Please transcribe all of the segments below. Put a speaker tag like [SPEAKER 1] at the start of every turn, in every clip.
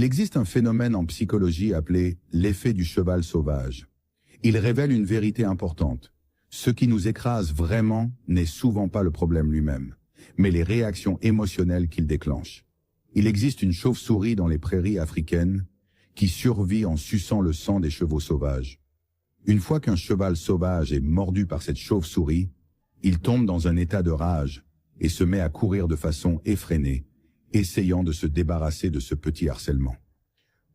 [SPEAKER 1] Il existe un phénomène en psychologie appelé l'effet du cheval sauvage. Il révèle une vérité importante. Ce qui nous écrase vraiment n'est souvent pas le problème lui-même, mais les réactions émotionnelles qu'il déclenche. Il existe une chauve-souris dans les prairies africaines qui survit en suçant le sang des chevaux sauvages. Une fois qu'un cheval sauvage est mordu par cette chauve-souris, il tombe dans un état de rage et se met à courir de façon effrénée, essayant de se débarrasser de ce petit harcèlement.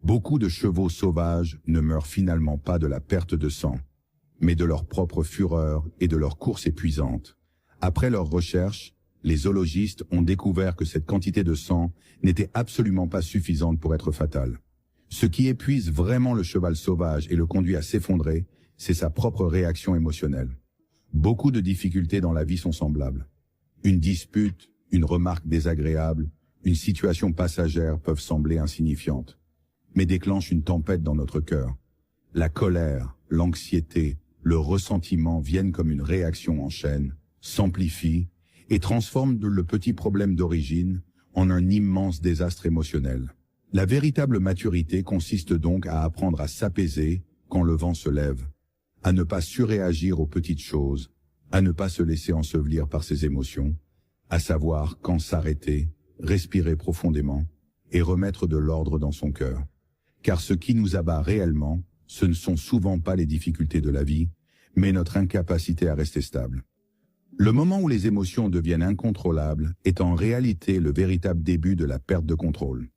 [SPEAKER 1] Beaucoup de chevaux sauvages ne meurent finalement pas de la perte de sang, mais de leur propre fureur et de leur course épuisante. Après leurs recherches, les zoologistes ont découvert que cette quantité de sang n'était absolument pas suffisante pour être fatale. Ce qui épuise vraiment le cheval sauvage et le conduit à s'effondrer, c'est sa propre réaction émotionnelle. Beaucoup de difficultés dans la vie sont semblables. Une dispute, une remarque désagréable, une situation passagère peuvent sembler insignifiantes, mais déclenchent une tempête dans notre cœur. La colère, l'anxiété, le ressentiment viennent comme une réaction en chaîne, s'amplifient et transforment le petit problème d'origine en un immense désastre émotionnel. La véritable maturité consiste donc à apprendre à s'apaiser quand le vent se lève, à ne pas surréagir aux petites choses, à ne pas se laisser ensevelir par ses émotions, à savoir quand s'arrêter, respirer profondément et remettre de l'ordre dans son cœur. Car ce qui nous abat réellement, ce ne sont souvent pas les difficultés de la vie, mais notre incapacité à rester stable. Le moment où les émotions deviennent incontrôlables est en réalité le véritable début de la perte de contrôle.